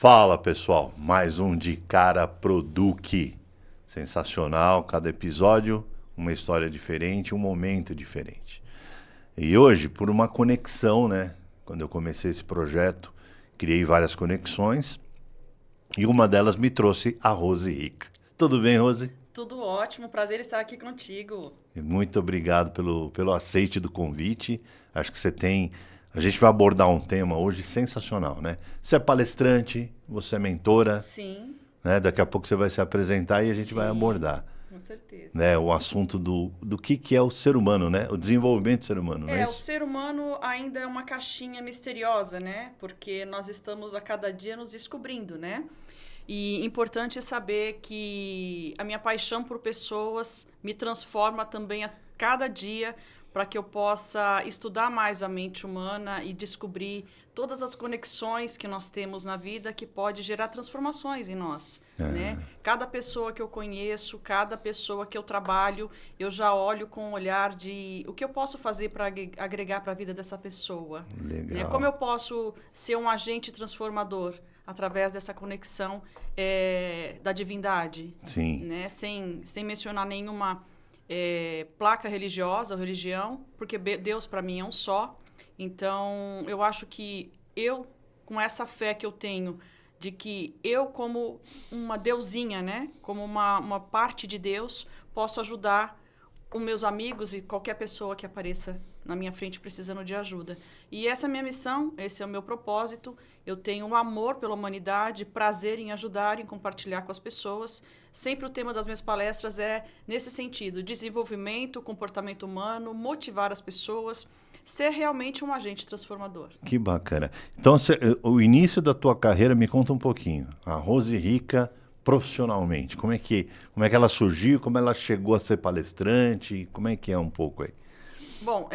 Fala pessoal, mais um de Cara Produc. Sensacional, cada episódio uma história diferente, um momento diferente. E hoje, por uma conexão, né? Quando eu comecei esse projeto, criei várias conexões e uma delas me trouxe a Rose Rica. Tudo bem, Rose? Tudo ótimo, prazer estar aqui contigo. E muito obrigado pelo aceite do convite. Acho que você tem... A gente vai abordar um tema hoje sensacional, né? Você é palestrante, você é mentora, Sim, né? Daqui a pouco você vai se apresentar e a gente vai sim, abordar, com certeza. né? O assunto do que é o ser humano, né? O desenvolvimento do ser humano, não é O isso? ser humano ainda é uma caixinha misteriosa, né? Porque nós estamos a cada dia nos descobrindo, né? E importante saber que a minha paixão por pessoas me transforma também a cada dia para que eu possa estudar mais a mente humana e descobrir todas as conexões que nós temos na vida que pode gerar transformações em nós, né? Cada pessoa que eu conheço, cada pessoa que eu trabalho, eu já olho com um olhar de o que eu posso fazer para agregar para a vida dessa pessoa, né? Como Legal. eu posso ser um agente transformador através dessa conexão da divindade, Sim. né? Sem mencionar nenhuma placa religiosa ou religião, porque Deus para mim é um só. Então, eu acho que eu, com essa fé que eu tenho, de que eu, como uma deusinha, né? Como uma parte de Deus, posso ajudar os meus amigos e qualquer pessoa que apareça na minha frente precisando de ajuda. E essa é a minha missão, esse é o meu propósito. Eu tenho um amor pela humanidade, prazer em ajudar, em compartilhar com as pessoas. Sempre o tema das minhas palestras é nesse sentido, desenvolvimento, comportamento humano, motivar as pessoas, ser realmente um agente transformador. Que bacana. Então, o início da tua carreira, me conta um pouquinho. A Rose Rica, profissionalmente, como é que ela surgiu, como ela chegou a ser palestrante, como é que é um pouco aí? Bom,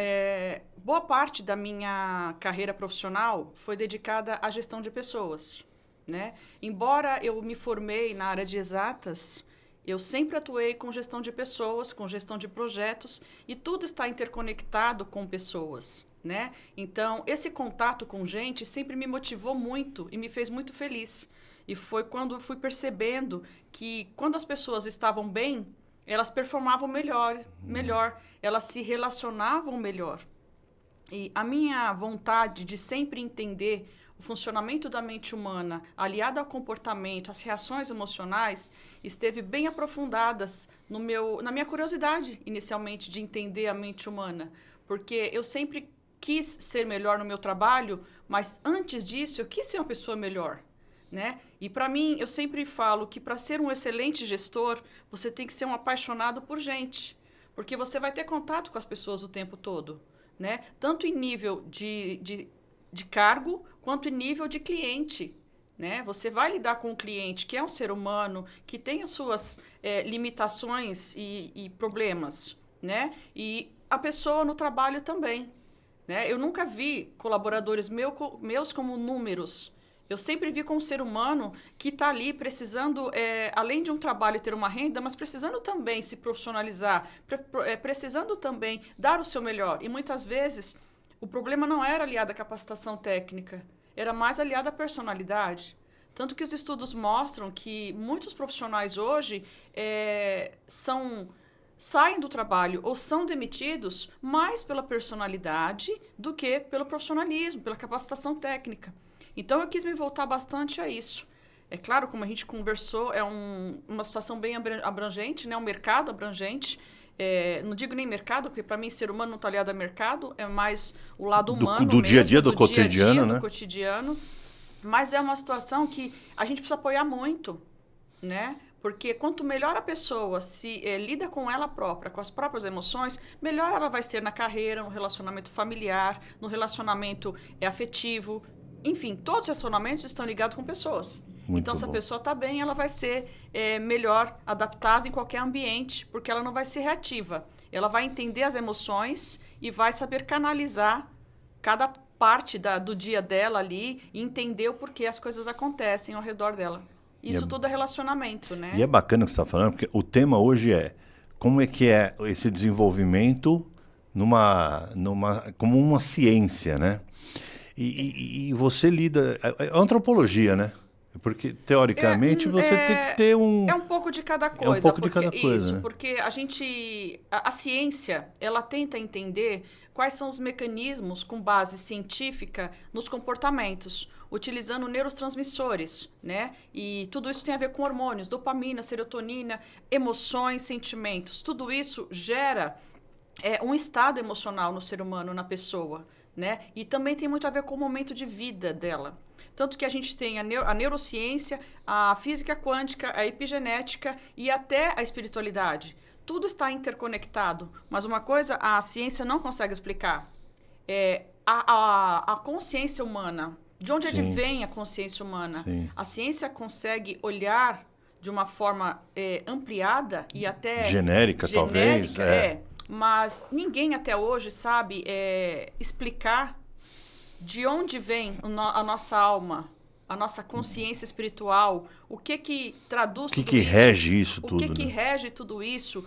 boa parte da minha carreira profissional foi dedicada à gestão de pessoas, né? Embora eu me formei na área de exatas, eu sempre atuei com gestão de pessoas, com gestão de projetos, e tudo está interconectado com pessoas, né? Então, esse contato com gente sempre me motivou muito e me fez muito feliz. E foi quando eu fui percebendo que quando as pessoas estavam bem, elas performavam melhor, elas se relacionavam melhor. E a minha vontade de sempre entender o funcionamento da mente humana, aliado ao comportamento, às reações emocionais, esteve bem aprofundadas na minha curiosidade, inicialmente, de entender a mente humana. Porque eu sempre quis ser melhor no meu trabalho, mas antes disso, eu quis ser uma pessoa melhor, né? E para mim, eu sempre falo que para ser um excelente gestor, você tem que ser um apaixonado por gente, porque você vai ter contato com as pessoas o tempo todo, né? Tanto em nível de cargo, quanto em nível de cliente, né? Você vai lidar com o cliente, que é um ser humano, que tem as suas limitações e problemas, né? E a pessoa no trabalho também, né? Eu nunca vi colaboradores meus como números. Eu sempre vi como um ser humano que está ali precisando, além de um trabalho e ter uma renda, mas precisando também se profissionalizar, precisando também dar o seu melhor. E muitas vezes o problema não era aliado à capacitação técnica, era mais aliado à personalidade. Tanto que os estudos mostram que muitos profissionais hoje saem do trabalho ou são demitidos mais pela personalidade do que pelo profissionalismo, pela capacitação técnica. Então, eu quis me voltar bastante a isso. É claro, como a gente conversou, é uma situação bem abrangente, né? Um mercado abrangente. Não digo nem mercado, porque para mim ser humano não está aliado a mercado, é mais o lado humano Do dia a dia, mesmo, do do dia a cotidiano, dia, do né? cotidiano. Mas é uma situação que a gente precisa apoiar muito, né? Porque quanto melhor a pessoa se lida com ela própria, com as próprias emoções, melhor ela vai ser na carreira, no relacionamento familiar, no relacionamento afetivo. Enfim, todos os relacionamentos estão ligados com pessoas. Então, Muito se a bom. pessoa está bem, ela vai ser melhor adaptada em qualquer ambiente, porque ela não vai ser reativa. Ela vai entender as emoções e vai saber canalizar cada parte do dia dela ali e entender o porquê as coisas acontecem ao redor dela. E é, Isso tudo é relacionamento, e é né? bacana o que você está falando, porque o tema hoje é como é que é esse desenvolvimento como uma ciência, né? E você lida... É antropologia, né? Porque, teoricamente, você tem que ter um... É um pouco de cada coisa. É um pouco de cada coisa, isso, né? porque a ciência, ela tenta entender quais são os mecanismos com base científica nos comportamentos, utilizando neurotransmissores, né? E tudo isso tem a ver com hormônios, dopamina, serotonina, emoções, sentimentos. Tudo isso gera um estado emocional no ser humano, na pessoa, né? E também tem muito a ver com o momento de vida dela. Tanto que a gente tem a neurociência, a física quântica, a epigenética e até a espiritualidade. Tudo está interconectado, mas uma coisa a ciência não consegue explicar. A consciência humana. De onde Sim. advém a consciência humana? Sim. A ciência consegue olhar de uma forma ampliada e até... Genérica, talvez. Mas ninguém até hoje sabe explicar de onde vem a nossa alma, a nossa consciência espiritual, o que traduz tudo isso. O que rege isso tudo? O que rege tudo isso,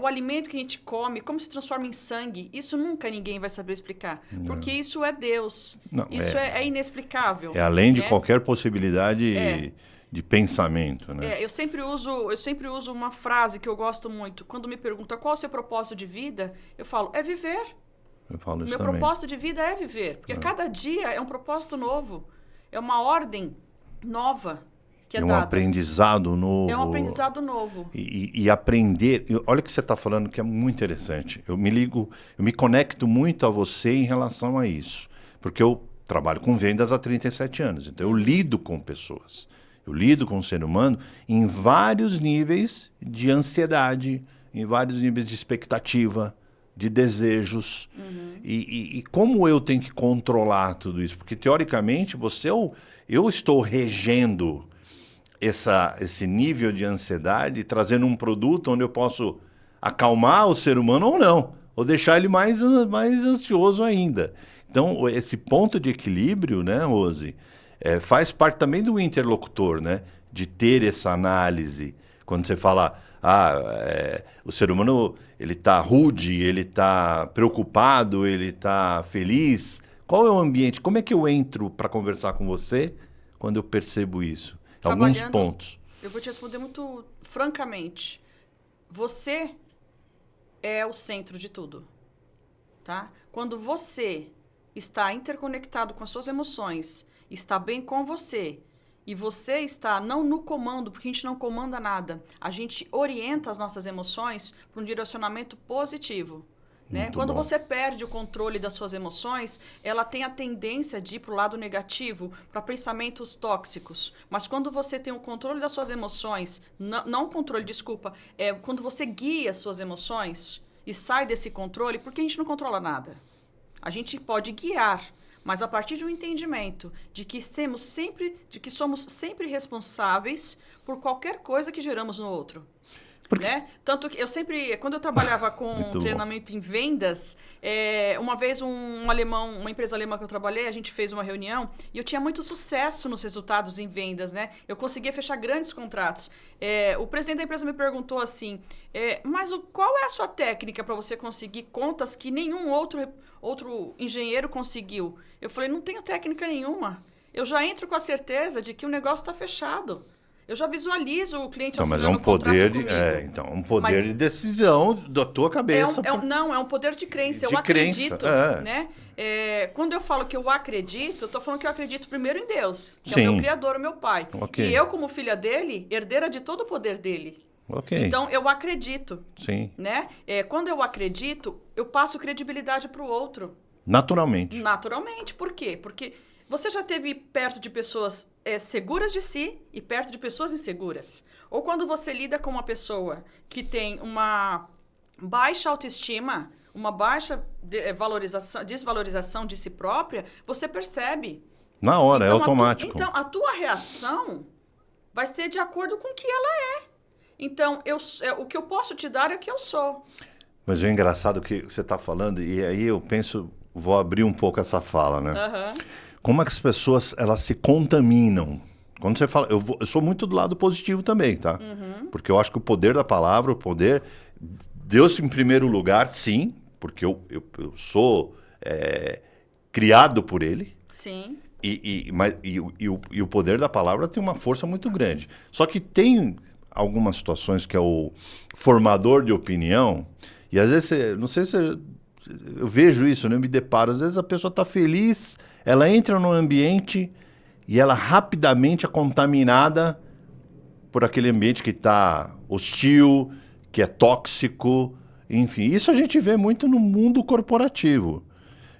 o alimento que a gente come, como se transforma em sangue, isso nunca ninguém vai saber explicar. Não. Porque isso é Deus. Não, isso é inexplicável. É além de qualquer possibilidade de pensamento, né? Eu sempre uso uma frase que eu gosto muito. Quando me perguntam qual é o seu propósito de vida, eu falo, é viver. Eu falo isso Meu também. propósito de vida é viver. Porque cada dia é um propósito novo. É uma ordem nova que é dada. Um aprendizado novo. É um aprendizado novo. E aprender... Olha o que você está falando, que é muito interessante. Eu me conecto muito a você em relação a isso. Porque eu trabalho com vendas há 37 anos. Então, eu lido com pessoas. Eu lido com o ser humano em vários níveis de ansiedade, em vários níveis de expectativa, de desejos. Uhum. E como eu tenho que controlar tudo isso? Porque, teoricamente, eu estou regendo esse nível de ansiedade, trazendo um produto onde eu posso acalmar o ser humano ou não, ou deixar ele mais ansioso ainda. Então, esse ponto de equilíbrio, né, Rose, faz parte também do interlocutor, né, de ter essa análise. Quando você fala, o ser humano ele está rude, ele está preocupado, ele está feliz. Qual é o ambiente? Como é que eu entro para conversar com você quando eu percebo isso? Alguns pontos. Eu vou te responder muito francamente. Você é o centro de tudo, tá? Quando você está interconectado com as suas emoções, está bem com você, e você está não no comando, porque a gente não comanda nada, a gente orienta as nossas emoções para um direcionamento positivo. Né? Quando você perde o controle das suas emoções, ela tem a tendência de ir para o lado negativo, para pensamentos tóxicos. Mas quando você tem o controle das suas emoções, não o controle, desculpa, quando você guia as suas emoções e sai desse controle, porque a gente não controla nada. A gente pode guiar, mas a partir de um entendimento de que somos sempre responsáveis por qualquer coisa que geramos no outro. Né? Tanto que eu sempre, quando eu trabalhava com treinamento em vendas, uma vez uma empresa alemã que eu trabalhei, a gente fez uma reunião e eu tinha muito sucesso nos resultados em vendas, né? Eu conseguia fechar grandes contratos. O presidente da empresa me perguntou assim, mas qual é a sua técnica para você conseguir contas que nenhum outro engenheiro conseguiu? Eu falei, não tenho técnica nenhuma. Eu já entro com a certeza de que o negócio está fechado. Eu já visualizo o cliente assinando um poder de decisão da tua cabeça. Não, é um poder de crença. Eu acredito, né? Quando eu falo que eu acredito, eu estou falando que eu acredito primeiro em Deus, que é o meu criador, o meu pai. Okay. E eu, como filha dele, herdeira de todo o poder dele. Okay. Então, eu acredito. Sim. Né? Quando eu acredito, eu passo credibilidade para o outro. Naturalmente. Naturalmente. Por quê? Porque você já esteve perto de pessoas seguras de si e perto de pessoas inseguras. Ou quando você lida com uma pessoa que tem uma baixa autoestima, uma baixa desvalorização de si própria, você percebe. Na hora, então, é automático. Então, a tua reação vai ser de acordo com o que ela é. Então, o que eu posso te dar é o que eu sou. Mas é engraçado o que você está falando, e aí eu penso, vou abrir um pouco essa fala, né? Aham. Como é que as pessoas elas se contaminam? Quando você fala, eu sou muito do lado positivo também, tá? Uhum. Porque eu acho que o poder da palavra, o poder, Deus em primeiro lugar, sim, porque eu sou criado por Ele. Sim. E o poder da palavra tem uma força muito grande. Só que tem algumas situações que é o formador de opinião, e às vezes, não sei se eu vejo isso, né? Eu me deparo, às vezes a pessoa está feliz, ela entra no ambiente e ela rapidamente é contaminada por aquele ambiente que está hostil, que é tóxico, enfim. Isso a gente vê muito no mundo corporativo.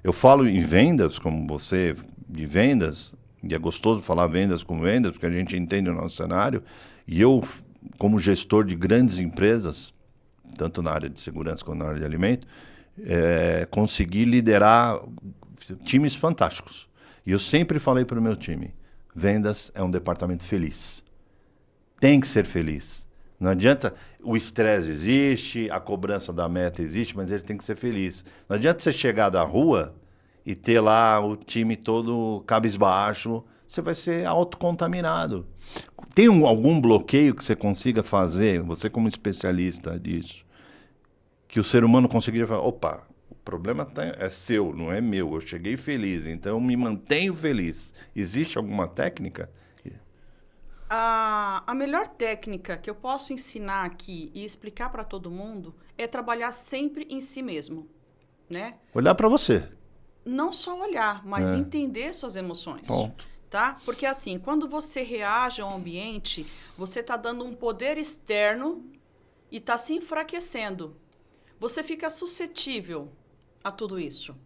Eu falo em vendas, como você de vendas, e é gostoso falar vendas com vendas, porque a gente entende o nosso cenário, e eu, como gestor de grandes empresas, tanto na área de segurança quanto na área de alimento, consegui liderar times fantásticos. E eu sempre falei para o meu time, vendas é um departamento feliz. Tem que ser feliz. Não adianta, o estresse existe, a cobrança da meta existe, mas ele tem que ser feliz. Não adianta você chegar da rua e ter lá o time todo cabisbaixo, você vai ser autocontaminado. Tem algum bloqueio que você consiga fazer, você como especialista disso, que o ser humano conseguiria falar, opa, o problema é seu, não é meu, eu cheguei feliz, então eu me mantenho feliz. Existe alguma técnica? A melhor técnica que eu posso ensinar aqui e explicar para todo mundo é trabalhar sempre em si mesmo, né? Olhar para você. Não só olhar, mas entender suas emoções. Ponto. Tá? Porque assim, quando você reage ao ambiente, você está dando um poder externo e está se enfraquecendo. Você fica suscetível a tudo isso.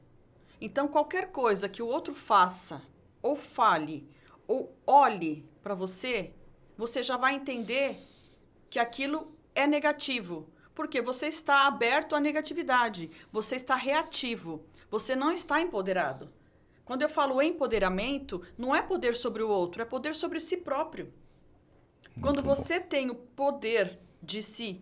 Então, qualquer coisa que o outro faça, ou fale, ou olhe para você, você já vai entender que aquilo é negativo. Porque você está aberto à negatividade, você está reativo, você não está empoderado. Quando eu falo empoderamento, não é poder sobre o outro, é poder sobre si próprio. Quando você tem o poder de se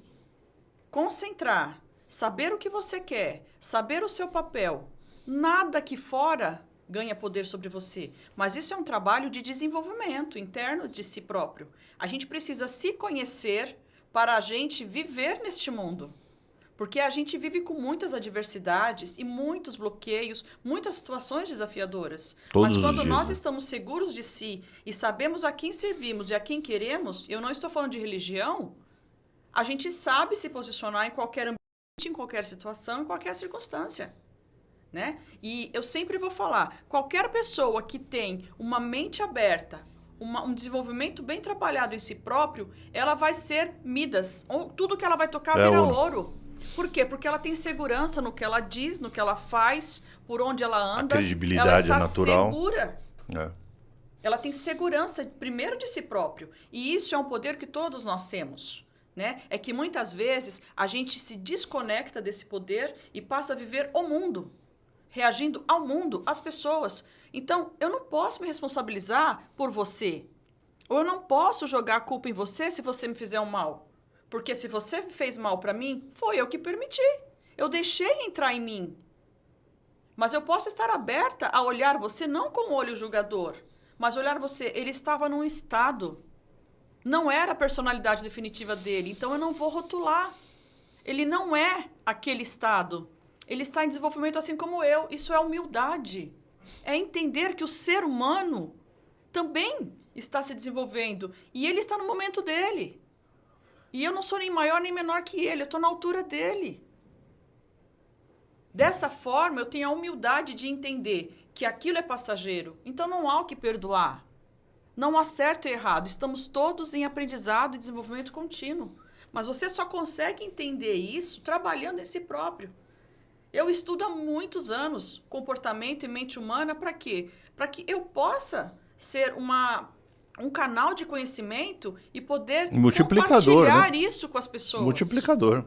concentrar, saber o que você quer, saber o seu papel, nada aqui fora ganha poder sobre você. Mas isso é um trabalho de desenvolvimento interno de si próprio. A gente precisa se conhecer para a gente viver neste mundo. Porque a gente vive com muitas adversidades e muitos bloqueios, muitas situações desafiadoras. Todos Mas quando os dias, nós né? estamos seguros de si e sabemos a quem servimos e a quem queremos, eu não estou falando de religião, a gente sabe se posicionar em qualquer ambiente, em qualquer situação, em qualquer circunstância. Né? E eu sempre vou falar, qualquer pessoa que tem uma mente aberta, um desenvolvimento bem trabalhado em si próprio, ela vai ser Midas. Tudo que ela vai tocar vira ouro. Por quê? Porque ela tem segurança no que ela diz, no que ela faz, por onde ela anda. A credibilidade ela está natural. Segura. Ela tem segurança, primeiro, de si próprio. E isso é um poder que todos nós temos. Né? É que muitas vezes a gente se desconecta desse poder e passa a viver o mundo. Reagindo ao mundo, às pessoas. Então, eu não posso me responsabilizar por você. Ou eu não posso jogar a culpa em você se você me fizer um mal. Porque se você fez mal para mim, foi eu que permiti. Eu deixei entrar em mim. Mas eu posso estar aberta a olhar você não com o olho julgador, mas olhar você. Ele estava num estado. Não era a personalidade definitiva dele. Então, eu não vou rotular. Ele não é aquele estado. Ele está em desenvolvimento assim como eu. Isso é humildade. É entender que o ser humano também está se desenvolvendo. E ele está no momento dele. E eu não sou nem maior nem menor que ele. Eu estou na altura dele. Dessa forma, eu tenho a humildade de entender que aquilo é passageiro. Então não há o que perdoar. Não há certo e errado. Estamos todos em aprendizado e desenvolvimento contínuo. Mas você só consegue entender isso trabalhando em si próprio. Eu estudo há muitos anos comportamento e mente humana para quê? Para que eu possa ser um canal de conhecimento e poder compartilhar, né? Isso com as pessoas. Multiplicador.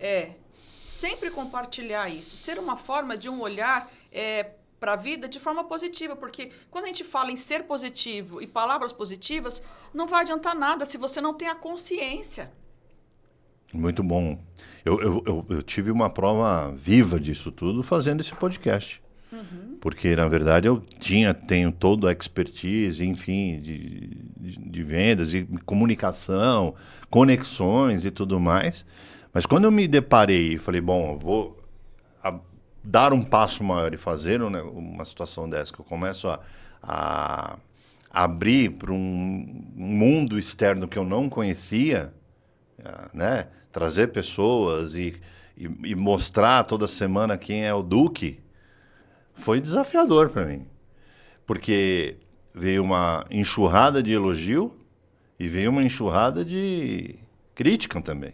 Sempre compartilhar isso. Ser uma forma de um olhar para a vida de forma positiva. Porque quando a gente fala em ser positivo e palavras positivas, não vai adiantar nada se você não tem a consciência. Muito bom. Eu tive uma prova viva disso tudo fazendo esse podcast. Porque, na verdade, tenho toda a expertise, enfim, de vendas e comunicação, conexões e tudo mais. Mas quando eu me deparei e falei, bom, eu vou dar um passo maior e fazer uma situação dessa, que eu começo a abrir para um mundo externo que eu não conhecia, né? Trazer pessoas e mostrar toda semana quem é o Duque, foi desafiador para mim. Porque veio uma enxurrada de elogio e veio uma enxurrada de crítica também.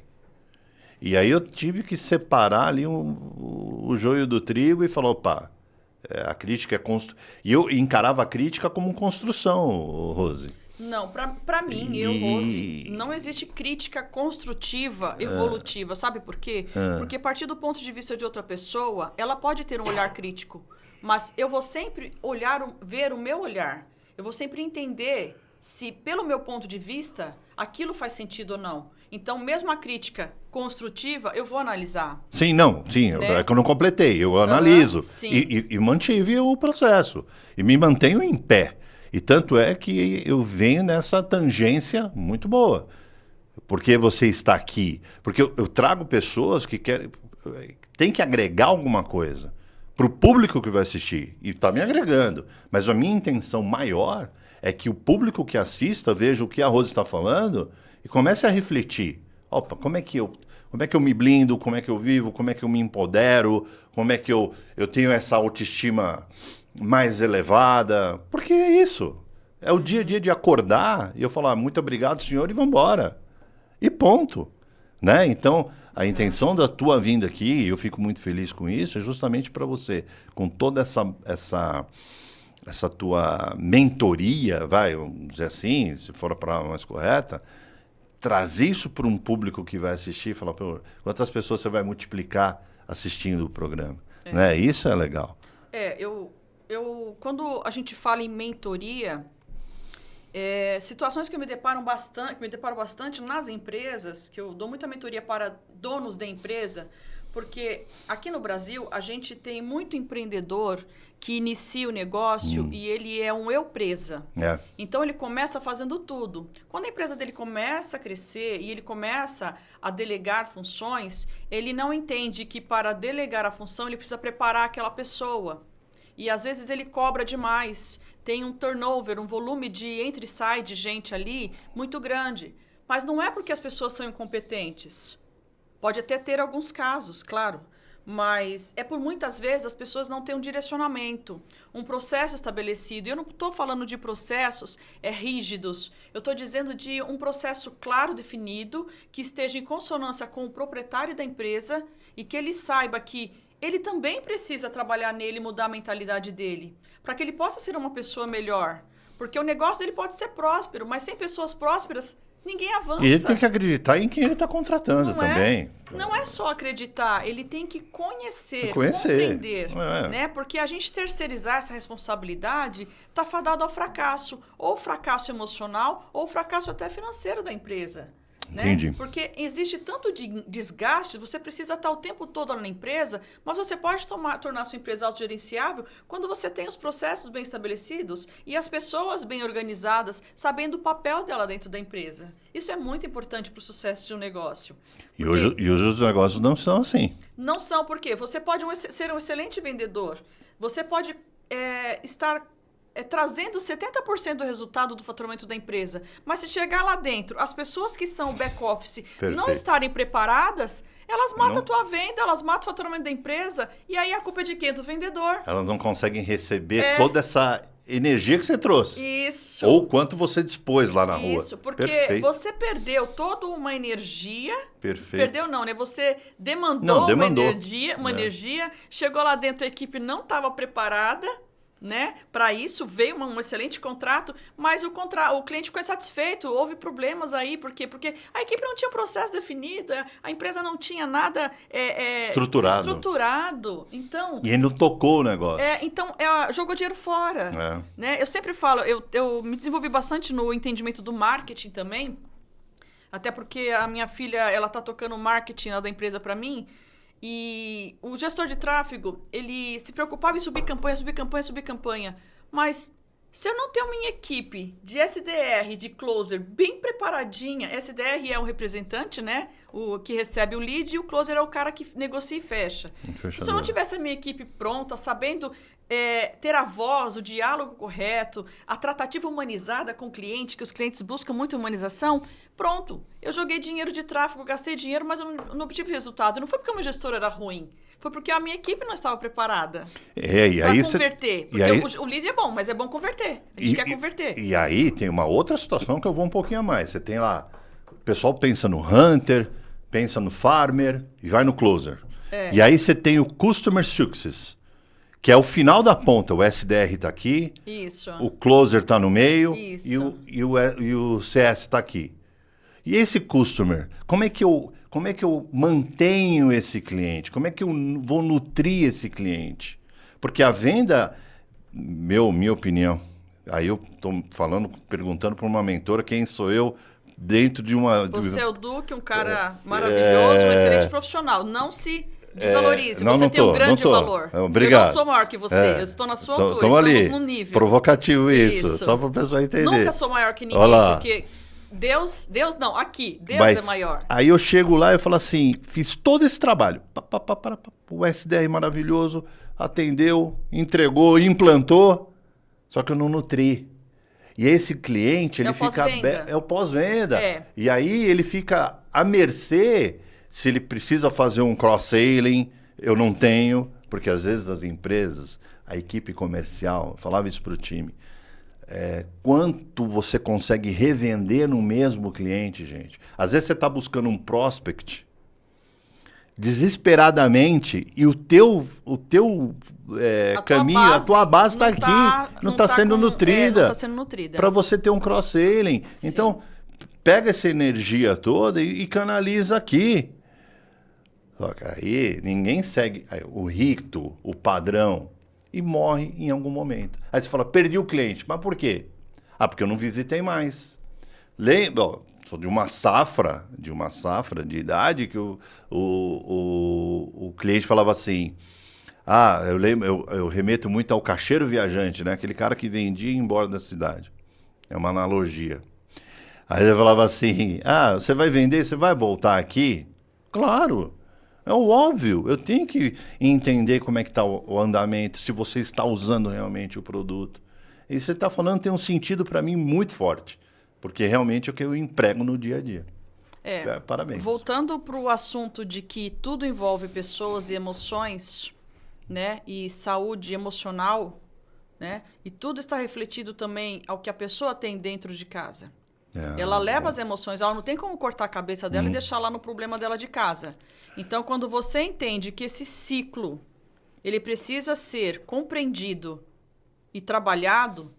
E aí eu tive que separar ali o joio do trigo e falar, opa, a crítica é E eu encarava a crítica como construção, Rose. Não, pra mim, Rose, não existe crítica construtiva, evolutiva. Sabe por quê? Porque a partir do ponto de vista de outra pessoa, ela pode ter um olhar crítico. Mas eu vou sempre ver o meu olhar. Eu vou sempre entender se, pelo meu ponto de vista, aquilo faz sentido ou não. Então, mesmo a crítica construtiva, eu vou analisar. Sim, né? É que eu não completei, eu analiso. E mantive o processo. E me mantenho em pé. E tanto é que eu venho nessa tangência muito boa. Porque você está aqui. Porque eu trago pessoas que tem que agregar alguma coisa para o público que vai assistir. E está me agregando. Mas a minha intenção maior é que o público que assista veja o que a Rose está falando e comece a refletir. Opa, como é que eu me blindo, como é que eu vivo, como é que eu me empodero, como é que eu tenho essa autoestima mais elevada. Porque é isso. É o dia a dia de acordar e eu falar muito obrigado, senhor, e vamos embora. E ponto. Né? Então, a intenção da tua vinda aqui, eu fico muito feliz com isso, é justamente para você, com toda essa tua mentoria, vamos dizer assim, se for a palavra mais correta, trazer isso para um público que vai assistir e falar, quantas pessoas você vai multiplicar assistindo o programa. Né? Isso é legal. Quando a gente fala em mentoria, situações que eu me deparo bastante nas empresas, que eu dou muita mentoria para donos da empresa, porque aqui no Brasil a gente tem muito empreendedor que inicia o negócio e ele é um eu-presa. Então ele começa fazendo tudo. Quando a empresa dele começa a crescer e ele começa a delegar funções, ele não entende que para delegar a função ele precisa preparar aquela pessoa. E às vezes ele cobra demais, tem um turnover, um volume de entra e sai de gente ali muito grande. Mas não é porque as pessoas são incompetentes. Pode até ter alguns casos, claro. Mas é por muitas vezes as pessoas não têm um direcionamento, um processo estabelecido. Eu não estou falando de processos rígidos. Eu estou dizendo de um processo claro, definido, que esteja em consonância com o proprietário da empresa e que ele saiba que ele também precisa trabalhar nele e mudar a mentalidade dele, para que ele possa ser uma pessoa melhor. Porque o negócio dele pode ser próspero, mas sem pessoas prósperas, ninguém avança. E ele tem que acreditar em quem ele está contratando também. Não é só acreditar, ele tem que conhecer. Compreender. Né? Porque a gente terceirizar essa responsabilidade está fadado ao fracasso. Ou fracasso emocional, ou fracasso até financeiro da empresa. Né? Entendi. Porque existe tanto desgaste, você precisa estar o tempo todo na empresa, mas você pode tornar sua empresa autogerenciável quando você tem os processos bem estabelecidos e as pessoas bem organizadas, sabendo o papel dela dentro da empresa. Isso é muito importante para o sucesso de um negócio. E hoje os negócios não são assim. Não são, porque você pode ser um excelente vendedor, você pode estar trazendo 70% do resultado do faturamento da empresa. Mas se chegar lá dentro, as pessoas que são back-office não estarem preparadas, elas matam a tua venda, elas matam o faturamento da empresa, e aí a culpa é de quem? Do vendedor. Elas não conseguem receber toda essa energia que você trouxe. Isso. Ou quanto você dispôs lá na rua. Isso, porque você perdeu toda uma energia. Perfeito. Perdeu não, né? Você demandou. Uma energia, chegou lá dentro, a equipe não estava preparada, né? Para isso, veio um excelente contrato, mas o cliente ficou insatisfeito, houve problemas aí, por quê? Porque a equipe não tinha um processo definido, a empresa não tinha nada estruturado. Então, e ele não tocou o negócio. Então, jogou dinheiro fora. Né? Eu sempre falo, eu me desenvolvi bastante no entendimento do marketing também, até porque a minha filha, ela tá tocando o marketing lá da empresa para mim. E o gestor de tráfego, ele se preocupava em subir campanha, mas Se eu não tenho minha equipe de SDR, de closer bem preparadinha, SDR é o representante, né? O que recebe o lead, e o closer é o cara que negocia e fecha. Se eu não tivesse a minha equipe pronta, sabendo ter a voz, o diálogo correto, a tratativa humanizada com o cliente, que os clientes buscam muito humanização, pronto. Eu joguei dinheiro de tráfego, gastei dinheiro, mas eu não obtive resultado. Não foi porque o meu gestor era ruim. Foi porque a minha equipe não estava preparada para converter. Porque o lead é bom, mas é bom converter. A gente quer converter. E aí tem uma outra situação que eu vou um pouquinho a mais. Você tem lá, o pessoal pensa no hunter, pensa no farmer e vai no closer. E aí você tem o customer success, que é o final da ponta. O SDR está aqui, Isso. O closer está no meio Isso. e o CS está aqui. E esse customer, como é que eu mantenho esse cliente? Como é que eu vou nutrir esse cliente? Porque a venda, minha opinião, aí eu estou perguntando para uma mentora quem sou eu dentro de uma... Você é o Duque, um cara maravilhoso, um excelente profissional. Não se desvalorize, você tem um grande valor. Obrigado. Eu não sou maior que você, eu estou na sua altura, estamos ali, no nível. Provocativo isso, só para o pessoal entender. Nunca sou maior que ninguém, porque... Deus não, aqui, Deus é maior. Aí eu chego lá e falo assim, fiz todo esse trabalho. O SDR maravilhoso, atendeu, entregou, implantou, só que eu não nutri. E esse cliente, ele fica... É o pós-venda. E aí ele fica à mercê, se ele precisa fazer um cross-selling, eu não tenho, porque às vezes as empresas, a equipe comercial, eu falava isso para o time, quanto você consegue revender no mesmo cliente, gente. Às vezes você está buscando um prospect desesperadamente e o teu caminho, a tua base está aqui, não está sendo nutrida para você ter um cross-selling. Então, pega essa energia toda e canaliza aqui. Só que aí ninguém segue o rito, o padrão, e morre em algum momento. Aí você fala, perdi o cliente. Mas por quê? Porque eu não visitei mais. Sou de uma safra de idade que o cliente falava assim, eu remeto muito ao caixeiro viajante, né? Aquele cara que vendia e ia embora da cidade. É uma analogia. Aí ele falava assim, você vai vender, você vai voltar aqui? Claro. É o óbvio, eu tenho que entender como é que está o andamento, se você está usando realmente o produto. E você está falando tem um sentido para mim muito forte, porque realmente é o que eu emprego no dia a dia. Parabéns. Voltando para o assunto de que tudo envolve pessoas e emoções, né, e saúde emocional, né, e tudo está refletido também ao que a pessoa tem dentro de casa. Ela leva as emoções, ela não tem como cortar a cabeça dela e deixar lá no problema dela de casa. Então, quando você entende que esse ciclo, ele precisa ser compreendido e trabalhado,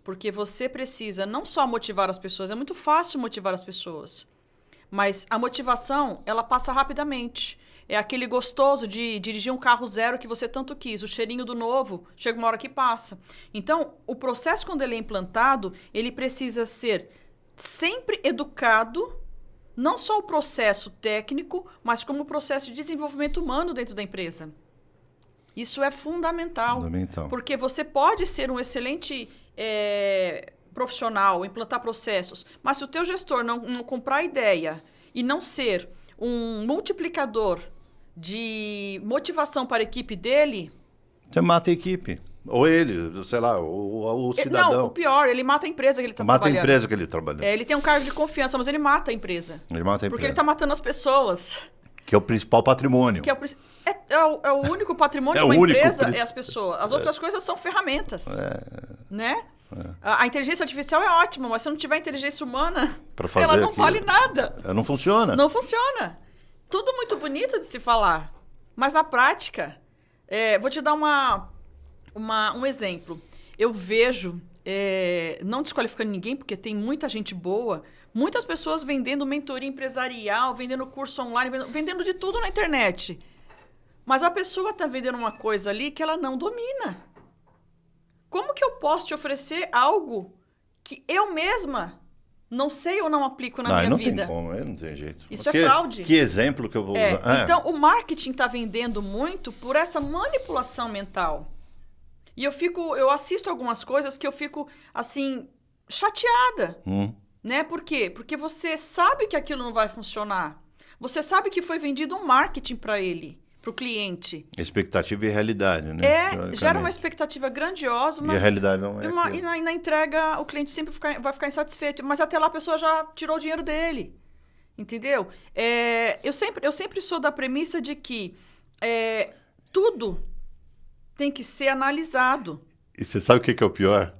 porque você precisa não só motivar as pessoas, é muito fácil motivar as pessoas, mas a motivação, ela passa rapidamente. É aquele gostoso de dirigir um carro zero que você tanto quis, o cheirinho do novo, chega uma hora que passa. Então, o processo, quando ele é implantado, ele precisa ser sempre educado, não só o processo técnico, mas como o processo de desenvolvimento humano dentro da empresa. Isso é fundamental. Porque você pode ser um excelente profissional, implantar processos, mas se o teu gestor não comprar a ideia e não ser um multiplicador de motivação para a equipe dele... Você mata a equipe. Ou ele, sei lá, o cidadão. Não, o pior, ele mata a empresa que ele está trabalhando. Mata a empresa que ele trabalha. Ele tem um cargo de confiança, mas ele mata a empresa. Ele mata a empresa. Porque ele está matando as pessoas. Que é o principal patrimônio. É o único patrimônio de uma empresa, é as pessoas. As outras coisas são ferramentas. Né? A inteligência artificial é ótima, mas se não tiver inteligência humana, ela não vale nada. Não funciona. Não funciona. Tudo muito bonito de se falar. Mas na prática, vou te dar um exemplo. Eu vejo, não desqualificando ninguém, porque tem muita gente boa, muitas pessoas vendendo mentoria empresarial, vendendo curso online, vendendo de tudo na internet. Mas a pessoa está vendendo uma coisa ali que ela não domina. Como que eu posso te oferecer algo que eu mesma não sei ou não aplico na minha vida? Não tem como, não tem jeito. Isso é fraude. Que exemplo que eu vou usar? Então, o marketing está vendendo muito por essa manipulação mental. E eu assisto algumas coisas que eu fico, assim, chateada, né? Por quê? Porque você sabe que aquilo não vai funcionar. Você sabe que foi vendido um marketing para ele, para o cliente. Expectativa e realidade, né? Gera uma expectativa grandiosa, E a realidade não é e na entrega o cliente sempre vai ficar insatisfeito. Mas até lá a pessoa já tirou o dinheiro dele. Entendeu? Eu sempre sou da premissa de que tudo tem que ser analisado. E você sabe o que é o pior?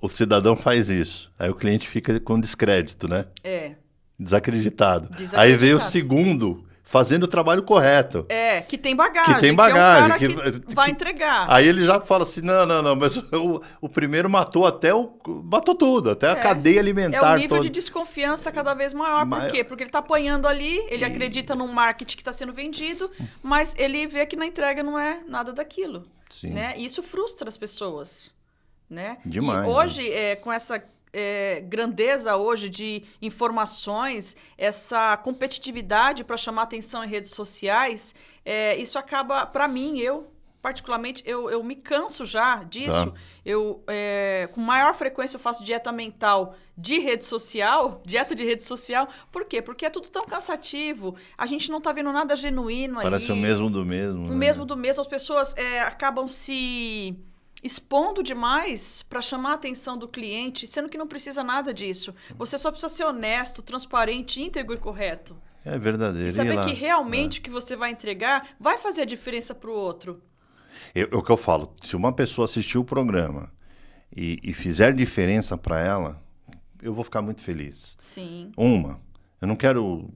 O cidadão faz isso. Aí o cliente fica com descrédito, né? Desacreditado. Aí vem o segundo fazendo o trabalho correto. Que tem bagagem. Que tem bagagem. Que é um cara que vai entregar. Aí ele já fala assim, não, mas o primeiro matou matou tudo, até a cadeia alimentar. É o nível de desconfiança cada vez maior. Por quê? Porque ele está apanhando ali, ele acredita num marketing que está sendo vendido, mas ele vê que na entrega não é nada daquilo. Sim. Né? E isso frustra as pessoas. Né? Demais. E hoje, com essa grandeza hoje de informações, essa competitividade para chamar atenção em redes sociais, isso acaba, para mim, particularmente, eu me canso já disso. Com maior frequência eu faço dieta mental de rede social, dieta de rede social. Por quê? Porque é tudo tão cansativo, a gente não está vendo nada genuíno ali. Parece o mesmo do mesmo. O mesmo do mesmo, as pessoas acabam se expondo demais para chamar a atenção do cliente, sendo que não precisa nada disso. Você só precisa ser honesto, transparente, íntegro e correto. É verdadeiro. E saber que realmente o que você vai entregar vai fazer a diferença para o outro. O que eu falo, se uma pessoa assistir o programa e fizer diferença para ela, eu vou ficar muito feliz. Sim. Eu não quero...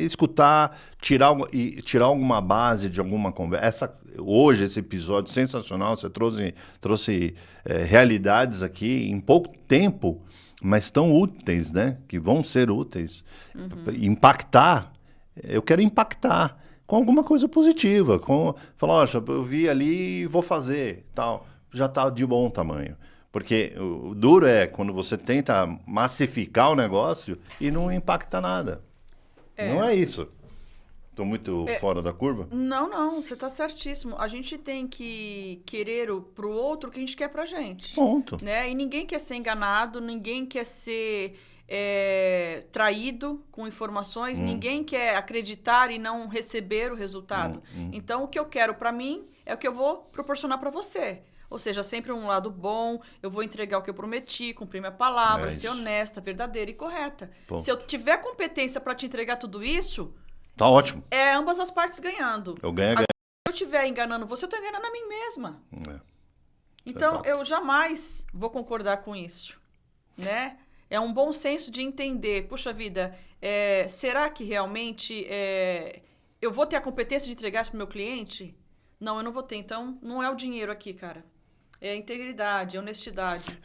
escutar, tirar alguma base de alguma conversa. Hoje, esse episódio sensacional, você trouxe realidades aqui em pouco tempo, mas tão úteis, né? Que vão ser úteis. Impactar. Eu quero impactar com alguma coisa positiva. Falar, eu vi ali e vou fazer, tal. Já está de bom tamanho. Porque o duro é quando você tenta massificar o negócio e não impacta nada. Não é isso. Estou muito fora da curva? Não, você está certíssimo. A gente tem que querer para o outro o que a gente quer para a gente. Ponto. Né? E ninguém quer ser enganado, ninguém quer ser traído com informações, ninguém quer acreditar e não receber o resultado. Então, o que eu quero para mim é o que eu vou proporcionar para você. Ou seja, sempre um lado bom, eu vou entregar o que eu prometi, cumprir minha palavra, ser honesta, verdadeira e correta. Bom. Se eu tiver competência para te entregar tudo isso... Tá ótimo. Ambas as partes ganhando. Eu ganho. Se eu estiver enganando você, eu estou enganando a mim mesma. Então, eu jamais vou concordar com isso. Né? É um bom senso de entender, puxa vida, será que realmente eu vou ter a competência de entregar isso para o meu cliente? Não, eu não vou ter. Então, não é o dinheiro aqui, cara. É a integridade, a honestidade.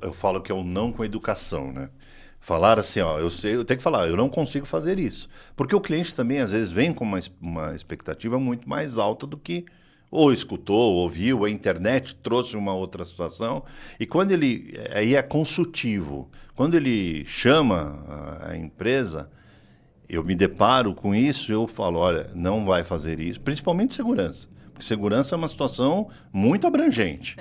Eu falo que é o não com educação, né? Falar assim, eu tenho que falar, eu não consigo fazer isso. Porque o cliente também, às vezes, vem com uma expectativa muito mais alta do que ou escutou, ouviu, a internet trouxe uma outra situação. E quando aí é consultivo. Quando ele chama a empresa, eu me deparo com isso, eu falo, olha, não vai fazer isso, principalmente segurança. Porque segurança é uma situação muito abrangente.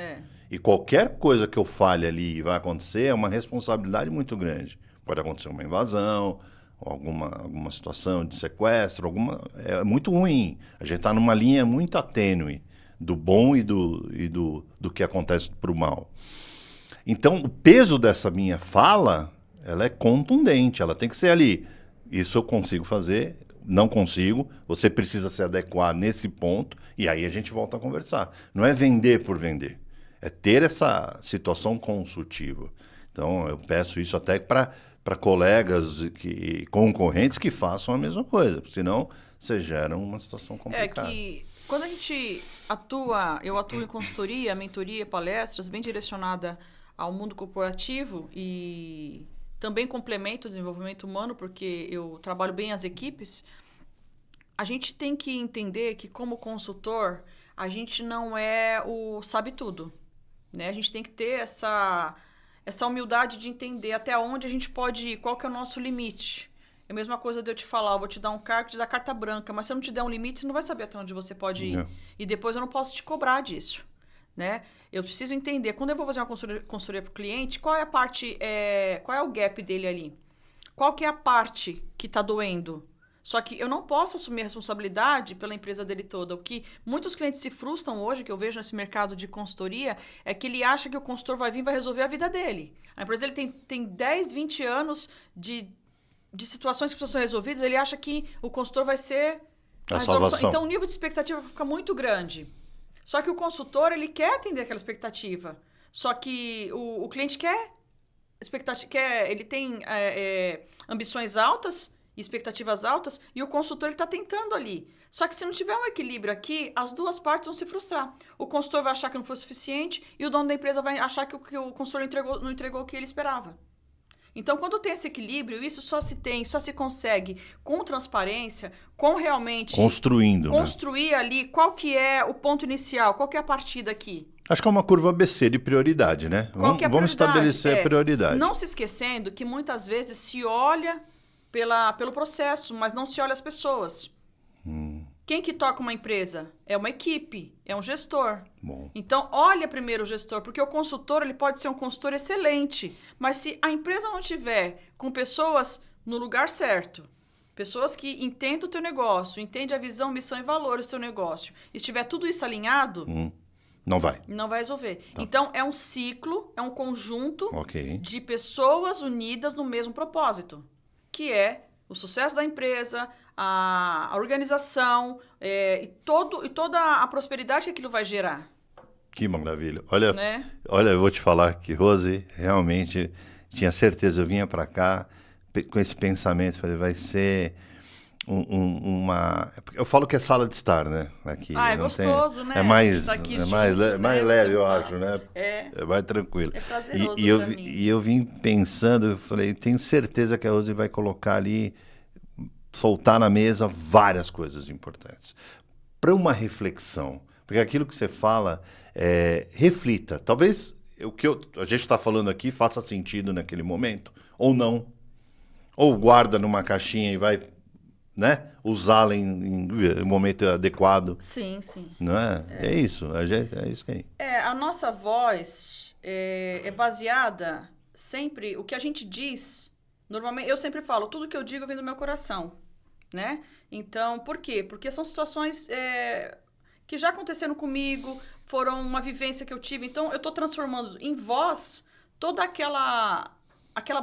E qualquer coisa que eu fale ali e vai acontecer é uma responsabilidade muito grande. Pode acontecer uma invasão, alguma situação de sequestro, é muito ruim. A gente está numa linha muito tênue do bom e do que acontece para o mal. Então, o peso dessa minha fala, ela é contundente, ela tem que ser ali. Isso eu consigo fazer, não consigo, você precisa se adequar nesse ponto, e aí a gente volta a conversar. Não é vender por vender, é ter essa situação consultiva. Então, eu peço isso até para colegas e concorrentes que façam a mesma coisa, senão você gera uma situação complicada. Quando a gente eu atuo em consultoria, mentoria, palestras, bem direcionada ao mundo corporativo e também complemento o desenvolvimento humano, porque eu trabalho bem as equipes. A gente tem que entender que, como consultor, a gente não é o sabe-tudo. Né? A gente tem que ter essa humildade de entender até onde a gente pode ir, qual que é o nosso limite. É a mesma coisa de eu te falar, eu vou te dar um cargo, te dar carta branca, mas se eu não te der um limite, você não vai saber até onde você pode ir. E depois eu não posso te cobrar disso. né? Eu preciso entender, quando eu vou fazer uma consultoria para o cliente, qual é a parte, qual é o gap dele ali? Qual que é a parte que está doendo? Só que eu não posso assumir a responsabilidade pela empresa dele toda. O que muitos clientes se frustram hoje, que eu vejo nesse mercado de consultoria, é que ele acha que o consultor vai vir e vai resolver a vida dele. A empresa dele tem 10, 20 anos de situações que precisam ser resolvidas, ele acha que o consultor vai ser a salvação. Então o nível de expectativa fica muito grande. Só que o consultor, ele quer atender aquela expectativa. Só que o cliente ele tem ambições altas, expectativas altas, e o consultor está tentando ali. Só que se não tiver um equilíbrio aqui, as duas partes vão se frustrar. O consultor vai achar que não foi suficiente e o dono da empresa vai achar que o consultor não entregou o que ele esperava. Então, quando tem esse equilíbrio, isso só se consegue com transparência, com realmente... Construir ali qual que é o ponto inicial, qual que é a partida aqui. Acho que é uma curva ABC de prioridade, né? Vamos estabelecer a prioridade. Não se esquecendo que muitas vezes se olha pelo processo, mas não se olha as pessoas. Quem que toca uma empresa? É uma equipe, é um gestor. Bom. Então, olha primeiro o gestor, porque o consultor ele pode ser um consultor excelente, mas se a empresa não tiver com pessoas no lugar certo, pessoas que entendem o teu negócio, entendem a visão, missão e valores do teu negócio, e estiver tudo isso alinhado... Não vai. Não vai resolver. Tá. Então, é um ciclo, é um conjunto de pessoas unidas no mesmo propósito, que é o sucesso da empresa, a organização e toda a prosperidade que aquilo vai gerar. Que maravilha. Olha, eu vou te falar que, Rose, realmente tinha certeza, eu vinha para cá com esse pensamento, falei, vai ser uma... Eu falo que é sala de estar, né? Aqui, é gostoso, né? É mais leve, eu acho, né? É mais tranquilo. É prazeroso pra mim. E eu vim pensando, eu falei, tenho certeza que a Rose vai colocar ali, soltar na mesa várias coisas importantes. Para uma reflexão, porque aquilo que você fala, reflita. Talvez o que a gente está falando aqui faça sentido naquele momento, ou não. Ou guarda numa caixinha e vai... né? Usá-la em momento adequado. Sim, sim. Não é? É isso. É isso aí. A nossa voz é baseada sempre... O que a gente diz... Normalmente, eu sempre falo, tudo que eu digo vem do meu coração. Né? Então, por quê? Porque são situações que já aconteceram comigo, foram uma vivência que eu tive. Então, eu estou transformando em voz toda aquela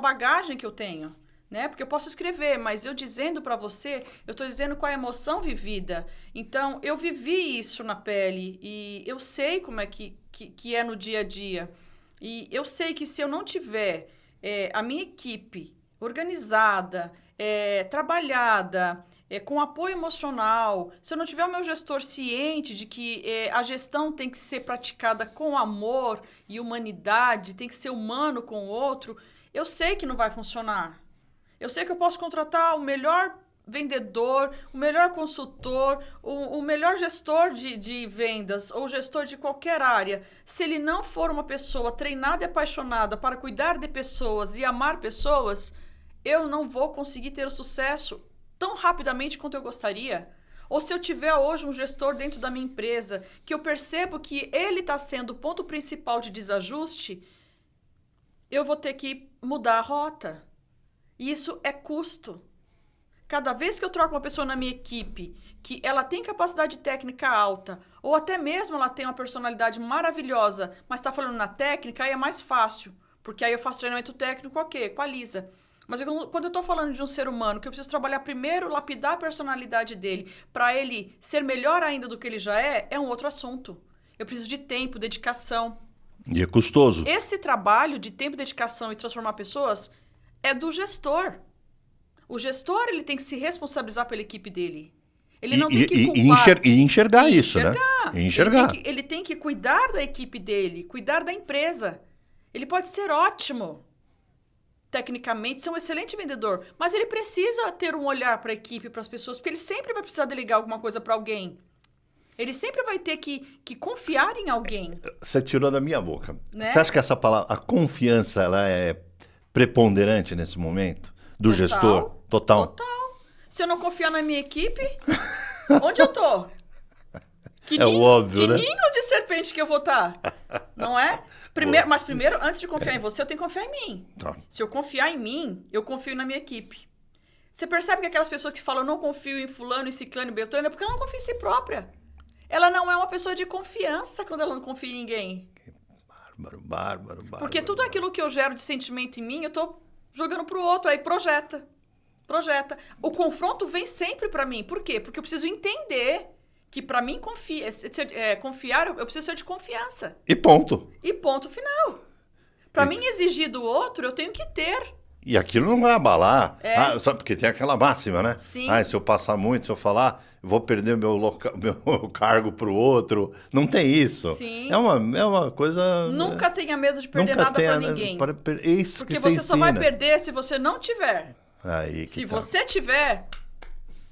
bagagem que eu tenho. Né? Porque eu posso escrever, mas eu dizendo para você, eu estou dizendo qual é a emoção vivida. Então, eu vivi isso na pele e eu sei como é que é no dia a dia. E eu sei que se eu não tiver a minha equipe organizada, trabalhada, com apoio emocional, se eu não tiver o meu gestor ciente de que a gestão tem que ser praticada com amor e humanidade, tem que ser humano com o outro, eu sei que não vai funcionar. Eu sei que eu posso contratar o melhor vendedor, o melhor consultor, o melhor gestor de vendas ou gestor de qualquer área. Se ele não for uma pessoa treinada e apaixonada para cuidar de pessoas e amar pessoas, eu não vou conseguir ter o sucesso tão rapidamente quanto eu gostaria. Ou se eu tiver hoje um gestor dentro da minha empresa que eu percebo que ele está sendo o ponto principal de desajuste, eu vou ter que mudar a rota. Isso é custo. Cada vez que eu troco uma pessoa na minha equipe que ela tem capacidade técnica alta, ou até mesmo ela tem uma personalidade maravilhosa, mas está falando na técnica, aí é mais fácil. Porque aí eu faço treinamento técnico, ok, equaliza. Mas quando eu estou falando de um ser humano, que eu preciso trabalhar primeiro, lapidar a personalidade dele, para ele ser melhor ainda do que ele já é um outro assunto. Eu preciso de tempo, dedicação. E é custoso. Esse trabalho de tempo, dedicação e transformar pessoas é do gestor. O gestor ele tem que se responsabilizar pela equipe dele. Ele não tem que culpar. E enxergar isso, né? Enxergar. Ele tem que cuidar da equipe dele, cuidar da empresa. Ele pode ser ótimo, tecnicamente, ser um excelente vendedor, mas ele precisa ter um olhar para a equipe, para as pessoas, porque ele sempre vai precisar delegar alguma coisa para alguém. Ele sempre vai ter que confiar em alguém. Você tirou da minha boca. Né? Você acha que essa palavra, a confiança, ela é preponderante nesse momento? Do gestor? Total. Se eu não confiar na minha equipe, onde eu tô? É o óbvio, né? Que ninho de serpente que eu vou estar, não é? Mas primeiro, antes de confiar em você, eu tenho que confiar em mim. Tá. Se eu confiar em mim, eu confio na minha equipe. Você percebe que aquelas pessoas que falam, eu não confio em fulano, em ciclano, em beltrano, é porque ela não confia em si própria. Ela não é uma pessoa de confiança quando ela não confia em ninguém. Bárbaro. Porque tudo aquilo que eu gero de sentimento em mim, eu tô jogando pro outro, aí projeta. O confronto vem sempre pra mim. Por quê? Porque eu preciso entender que pra mim confiar, eu preciso ser de confiança. E ponto. E ponto final. Pra mim exigir do outro, eu tenho que ter. E aquilo não vai abalar. Sabe, porque tem aquela máxima, né? Sim. Se eu passar muito, se eu falar, eu vou perder meu cargo pro outro. Não tem isso. Sim. É uma coisa... Nunca tenha medo de perder nada pra ninguém. Isso porque que você ensina. só vai perder se você não tiver. Aí se você tiver,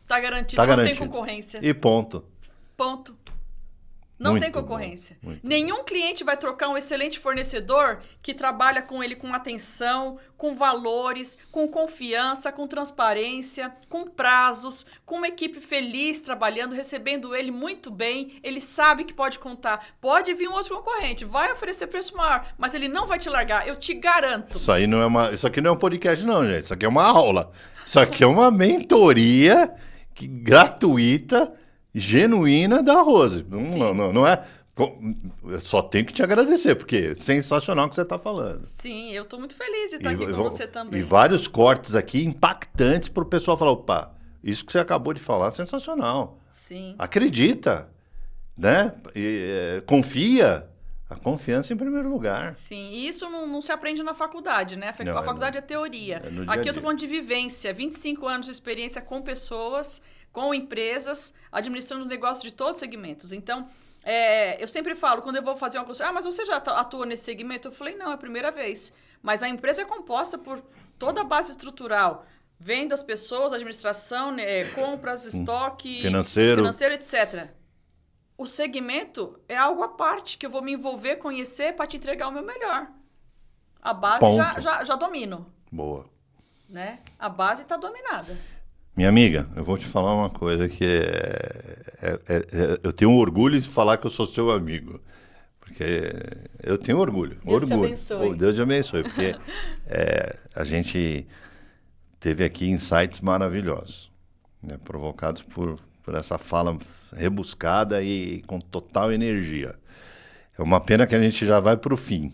tá garantido. Tá garantido. Não tem concorrência. E ponto. Ponto. Não Muito tem concorrência. Bom, Nenhum cliente vai trocar um excelente fornecedor que trabalha com ele com atenção, com valores, com confiança, com transparência, com prazos, com uma equipe feliz trabalhando, recebendo ele muito bem. Ele sabe que pode contar. Pode vir um outro concorrente, vai oferecer preço maior, mas ele não vai te largar, eu te garanto. Isso aqui não é um podcast não, gente. Isso aqui é uma aula. Isso aqui é uma mentoria gratuita, genuína da Rose. Não é... Eu só tenho que te agradecer, porque é sensacional o que você está falando. Sim, eu estou muito feliz de estar aqui com você também. E vários cortes aqui impactantes para o pessoal falar, opa, isso que você acabou de falar é sensacional. Sim. Acredita, né? Confia. A confiança em primeiro lugar. Sim, e isso não se aprende na faculdade, né? A faculdade é teoria. Aqui eu estou falando de vivência, 25 anos de experiência com pessoas, com empresas, administrando os negócios de todos os segmentos. Então, eu sempre falo, quando eu vou fazer uma consultoria, mas você já atua nesse segmento? Eu falei, não, é a primeira vez. Mas a empresa é composta por toda a base estrutural. Vendas, pessoas, administração, compras, estoque, financeiro, etc. O segmento é algo à parte que eu vou me envolver, conhecer para te entregar o meu melhor. A base já domino. Boa. Né? A base está dominada. Minha amiga, eu vou te falar uma coisa que eu tenho orgulho de falar que eu sou seu amigo. Porque eu tenho orgulho. Deus te abençoe. Deus te abençoe. Porque a gente teve aqui insights maravilhosos, né, provocados por essa fala rebuscada e com total energia. É uma pena que a gente já vai para o fim.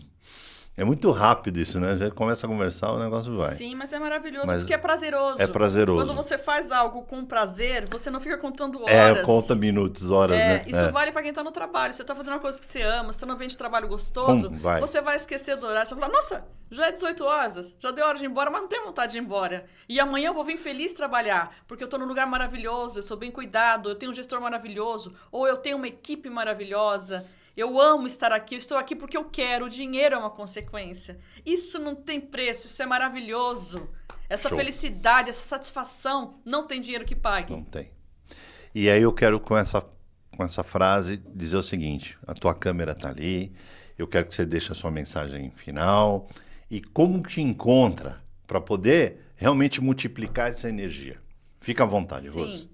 É muito rápido isso, né? Já começa a conversar, o negócio vai. Sim, mas é maravilhoso, porque é prazeroso. É prazeroso. Quando você faz algo com prazer, você não fica contando horas. Conta minutos, horas, né? Isso vale para quem está no trabalho. Você está fazendo uma coisa que você ama, você está no ambiente de trabalho gostoso, você vai esquecer do horário. Você vai falar, nossa, já é 18 horas, já deu hora de ir embora, mas não tenho vontade de ir embora. E amanhã eu vou vir feliz trabalhar, porque eu estou num lugar maravilhoso, eu sou bem cuidado, eu tenho um gestor maravilhoso, ou eu tenho uma equipe maravilhosa. Eu amo estar aqui, eu estou aqui porque eu quero, o dinheiro é uma consequência. Isso não tem preço, isso é maravilhoso. Essa felicidade, essa satisfação, não tem dinheiro que pague. Não tem. E aí eu quero, com essa frase, dizer o seguinte, a tua câmera está ali, eu quero que você deixe a sua mensagem final, e como te encontra para poder realmente multiplicar essa energia. Fica à vontade, Rose. Sim.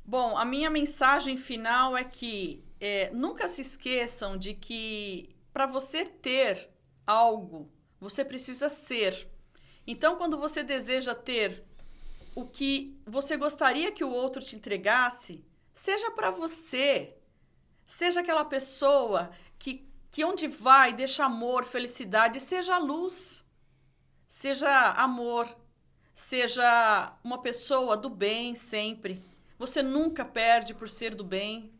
Bom, a minha mensagem final é que nunca se esqueçam de que para você ter algo, você precisa ser. Então, quando você deseja ter o que você gostaria que o outro te entregasse, seja para você. Seja aquela pessoa que onde vai deixa amor, felicidade, seja luz, seja amor, seja uma pessoa do bem sempre. Você nunca perde por ser do bem.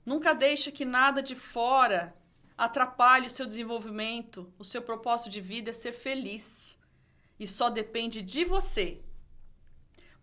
Nunca deixe que nada de fora atrapalhe o seu desenvolvimento. O seu propósito de vida é ser feliz. E só depende de você.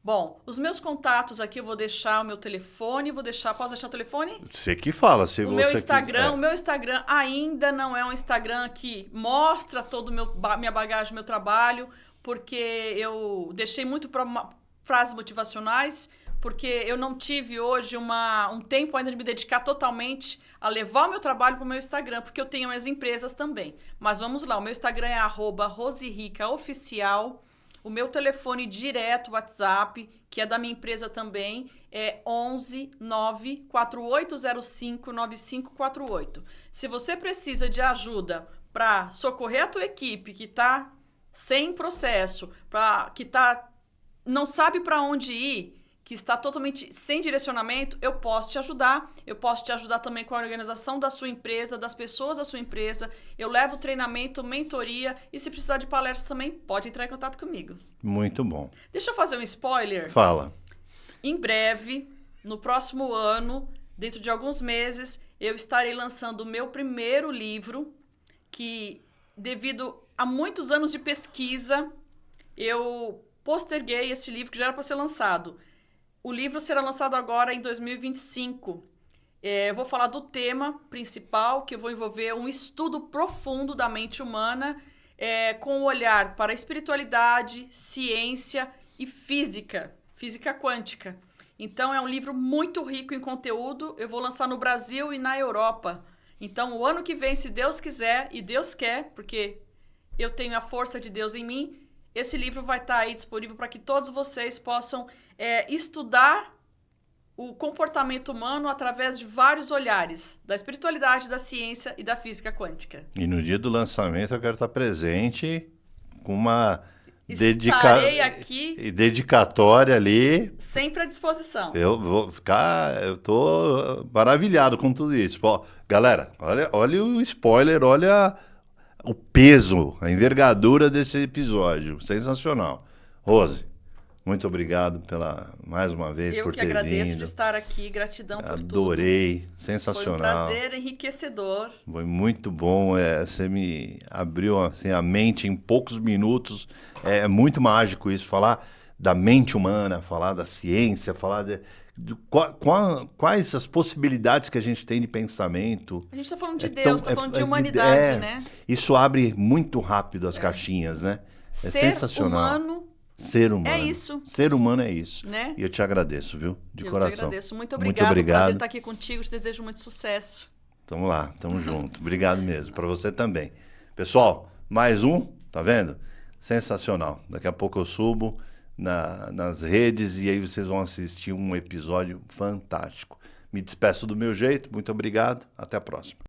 Bom, os meus contatos aqui eu vou deixar o meu telefone, posso deixar o telefone? Você que fala, se o você meu Instagram, quiser. O meu Instagram ainda não é um Instagram que mostra toda a minha bagagem, meu trabalho, porque eu deixei muito para frases motivacionais, porque eu não tive hoje um tempo ainda de me dedicar totalmente a levar o meu trabalho para o meu Instagram, porque eu tenho minhas empresas também. Mas vamos lá, o meu Instagram é @rosericaoficial. O meu telefone direto, WhatsApp, que é da minha empresa também, é 11 94805 9548. Se você precisa de ajuda para socorrer a tua equipe que está sem processo, não sabe para onde ir, que está totalmente sem direcionamento, eu posso te ajudar. Eu posso te ajudar também com a organização da sua empresa, das pessoas da sua empresa. Eu levo treinamento, mentoria e se precisar de palestras também, pode entrar em contato comigo. Muito bom. Deixa eu fazer um spoiler. Fala. Em breve, no próximo ano, dentro de alguns meses, eu estarei lançando o meu primeiro livro, que devido a muitos anos de pesquisa, eu posterguei esse livro que já era para ser lançado. O livro será lançado agora em 2025. Eu vou falar do tema principal, que eu vou envolver um estudo profundo da mente humana, com um olhar para a espiritualidade, ciência e física quântica. Então, é um livro muito rico em conteúdo. Eu vou lançar no Brasil e na Europa. Então, o ano que vem, se Deus quiser, e Deus quer, porque eu tenho a força de Deus em mim, esse livro vai estar aí disponível para que todos vocês possam estudar o comportamento humano através de vários olhares, da espiritualidade, da ciência e da física quântica. E no dia do lançamento eu quero estar presente com uma Estarei aqui dedicatória ali. sempre à disposição. Eu tô maravilhado com tudo isso. Pô, galera, olha o spoiler, olha o peso, a envergadura desse episódio. Sensacional. Rose, muito obrigado mais uma vez por ter vindo. Eu que agradeço de estar aqui, gratidão por tudo. Adorei, sensacional. Foi um prazer enriquecedor. Foi muito bom, você me abriu assim, a mente em poucos minutos. É muito mágico isso, falar da mente humana, falar da ciência, falar quais as possibilidades que a gente tem de pensamento. A gente está falando de Deus, está falando de humanidade, né? Isso abre muito rápido as caixinhas, né? É sensacional. Ser humano. É isso. Ser humano é isso. Né? E eu te agradeço, viu? De coração. Eu te agradeço. Muito obrigado. Muito obrigado. Prazer estar aqui contigo. Te desejo muito sucesso. Tamo lá, tamo junto. Obrigado mesmo. Para você também. Pessoal, mais um, tá vendo? Sensacional. Daqui a pouco eu subo nas redes e aí vocês vão assistir um episódio fantástico. Me despeço do meu jeito. Muito obrigado. Até a próxima.